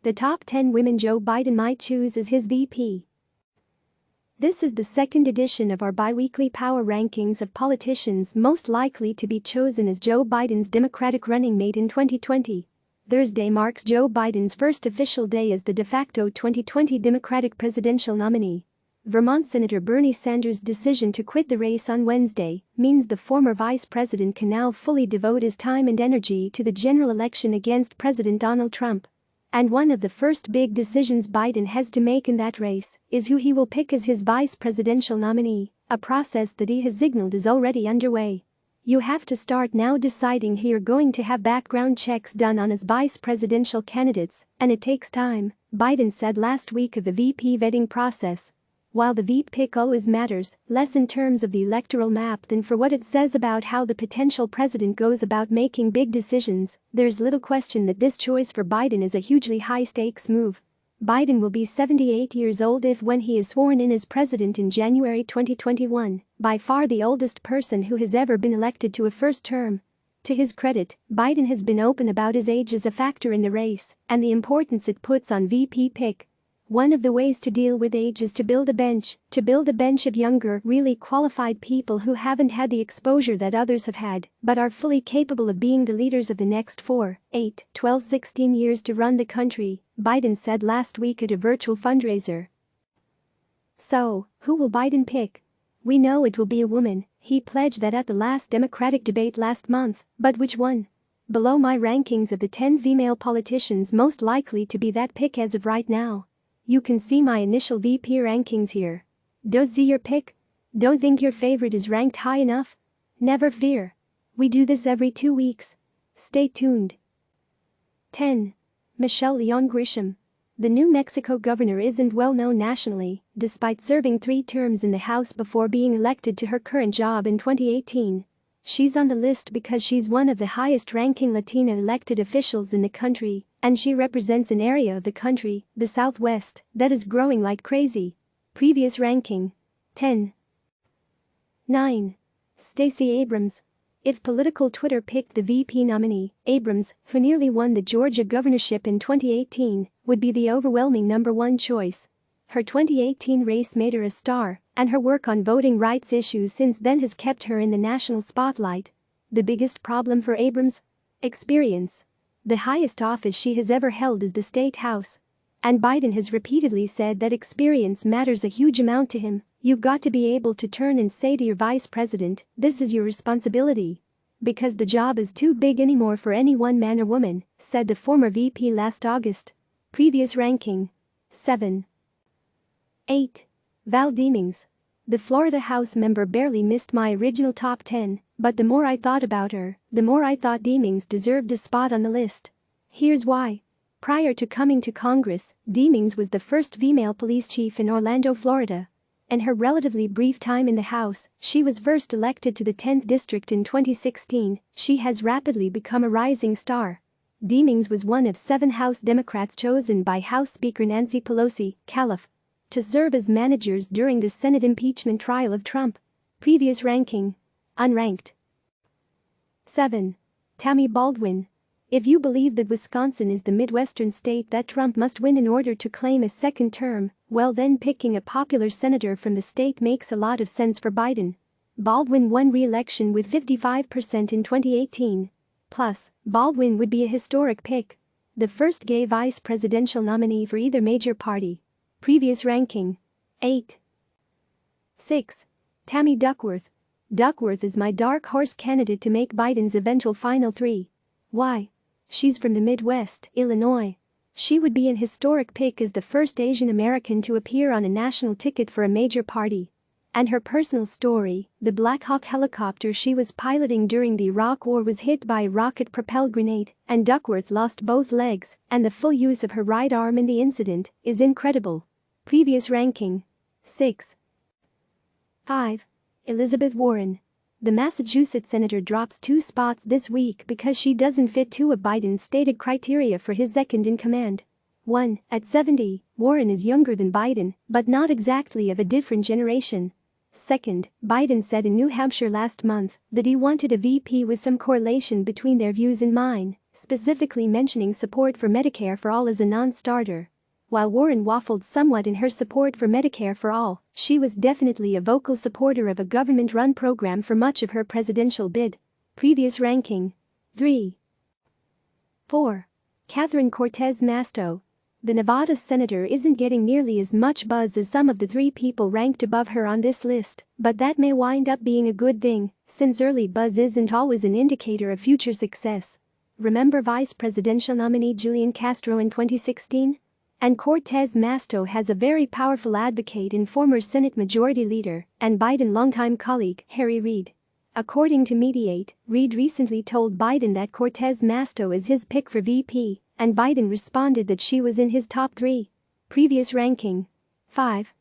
The top 10 women Joe Biden might choose as his VP. This is the second edition of our biweekly power rankings of politicians most likely to be chosen as Joe Biden's Democratic running mate in 2020. Thursday marks Joe Biden's first official day as the de facto 2020 Democratic presidential nominee. Vermont Senator Bernie Sanders' decision to quit the race on Wednesday means the former vice president can now fully devote his time and energy to the general election against President Donald Trump. And one of the first big decisions Biden has to make in that race is who he will pick as his vice presidential nominee, a process that he has signaled is already underway. You have to start now deciding who you're going to have background checks done on as vice presidential candidates, and it takes time, Biden said last week of the VP vetting process. While the veep pick always matters, less in terms of the electoral map than for what it says about how the potential president goes about making big decisions, there's little question that this choice for Biden is a hugely high-stakes move. Biden will be 78 years old when he is sworn in as president in January 2021, by far the oldest person who has ever been elected to a first term. To his credit, Biden has been open about his age as a factor in the race and the importance it puts on VP pick. One of the ways to deal with age is to build a bench of younger, really qualified people who haven't had the exposure that others have had, but are fully capable of being the leaders of the next 4, 8, 12, 16 years to run the country, Biden said last week at a virtual fundraiser. So, who will Biden pick? We know it will be a woman, he pledged that at the last Democratic debate last month, but which one? Below my rankings of the 10 female politicians most likely to be that pick as of right now. You can see my initial VP rankings here. Don't see your pick? Don't think your favorite is ranked high enough? Never fear. We do this every 2 weeks. Stay tuned. 10. Michelle Leon Grisham. The New Mexico governor isn't well known nationally, despite serving 3 terms in the House before being elected to her current job in 2018. She's on the list because she's one of the highest-ranking Latina elected officials in the country, and she represents an area of the country, the Southwest, that is growing like crazy. Previous ranking. 10. 9. Stacey Abrams. If political Twitter picked the VP nominee, Abrams, who nearly won the Georgia governorship in 2018, would be the overwhelming #1 choice. Her 2018 race made her a star, and her work on voting rights issues since then has kept her in the national spotlight. The biggest problem for Abrams? Experience. The highest office she has ever held is the State House. And Biden has repeatedly said that experience matters a huge amount to him. You've got to be able to turn and say to your vice president, this is your responsibility. Because the job is too big anymore for any one man or woman, said the former VP last August. Previous ranking. 7. 8. Val Demings. The Florida House member barely missed my original top 10, but the more I thought about her, the more I thought Demings deserved a spot on the list. Here's why. Prior to coming to Congress, Demings was the first female police chief in Orlando, Florida. In her relatively brief time in the House, she was first elected to the 10th District in 2016. She has rapidly become a rising star. Demings was one of 7 House Democrats chosen by House Speaker Nancy Pelosi, Calif., to serve as managers during the Senate impeachment trial of Trump. Previous ranking. Unranked. 7. Tammy Baldwin. If you believe that Wisconsin is the Midwestern state that Trump must win in order to claim a second term, well then picking a popular senator from the state makes a lot of sense for Biden. Baldwin won re-election with 55% in 2018. Plus, Baldwin would be a historic pick. The first gay vice presidential nominee for either major party. Previous ranking. 8. 6. Tammy Duckworth. Duckworth is my dark horse candidate to make Biden's eventual final 3. Why? She's from the Midwest, Illinois. She would be an historic pick as the first Asian American to appear on a national ticket for a major party. And her personal story, the Black Hawk helicopter she was piloting during the Iraq War was hit by a rocket-propelled grenade, and Duckworth lost both legs, and the full use of her right arm in the incident is incredible. Previous ranking. 6. 5. Elizabeth Warren. The Massachusetts senator drops 2 spots this week because she doesn't fit 2 of Biden's stated criteria for his second-in-command. 1. At 70, Warren is younger than Biden, but not exactly of a different generation. Second, Biden said in New Hampshire last month that he wanted a VP with some correlation between their views and mine, specifically mentioning support for Medicare for all as a non-starter. While Warren waffled somewhat in her support for Medicare for all, she was definitely a vocal supporter of a government-run program for much of her presidential bid. Previous ranking. 3. 4. Catherine Cortez Masto. The Nevada senator isn't getting nearly as much buzz as some of the 3 people ranked above her on this list, but that may wind up being a good thing, since early buzz isn't always an indicator of future success. Remember vice presidential nominee Julian Castro in 2016? And Cortez Masto has a very powerful advocate in former Senate Majority Leader and Biden longtime colleague Harry Reid. According to Mediate, Reid recently told Biden that Cortez Masto is his pick for VP, and Biden responded that she was in his top 3. Previous ranking. 5.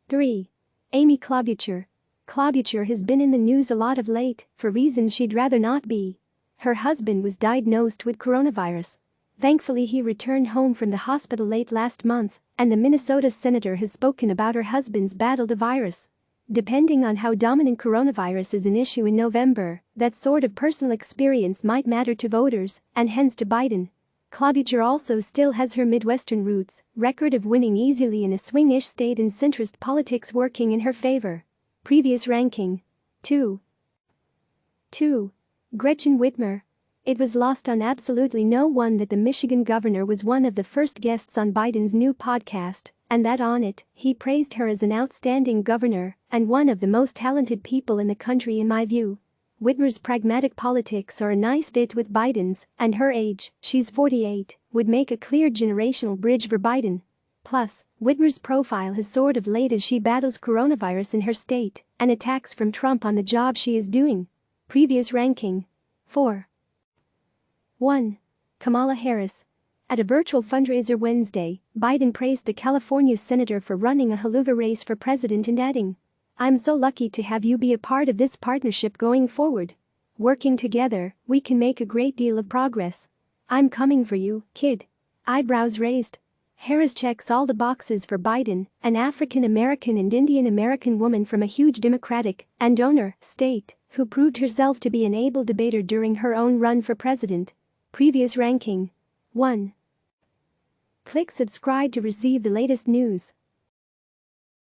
3. Amy Klobuchar. Klobuchar has been in the news a lot of late for reasons she'd rather not be. Her husband was diagnosed with coronavirus. Thankfully, he returned home from the hospital late last month, and the Minnesota senator has spoken about her husband's battle the virus. Depending on how dominant coronavirus is an issue in November, that sort of personal experience might matter to voters, and hence to Biden. Klobuchar also still has her Midwestern roots, record of winning easily in a swing-ish state and centrist politics working in her favor. Previous ranking. 2. 2. Gretchen Whitmer. It was lost on absolutely no one that the Michigan governor was one of the first guests on Biden's new podcast, and that on it, he praised her as an outstanding governor and one of the most talented people in the country in my view. Whitmer's pragmatic politics are a nice fit with Biden's, and her age, she's 48, would make a clear generational bridge for Biden. Plus, Whitmer's profile has soared of late as she battles coronavirus in her state and attacks from Trump on the job she is doing. Previous ranking. 4. 1. Kamala Harris. At a virtual fundraiser Wednesday, Biden praised the California senator for running a haluva race for president and adding, "I'm so lucky to have you be a part of this partnership going forward. Working together, we can make a great deal of progress. I'm coming for you, kid." Eyebrows raised. Harris checks all the boxes for Biden, an African American and Indian American woman from a huge Democratic and donor state who proved herself to be an able debater during her own run for president. Previous ranking. 1. Click subscribe to receive the latest news.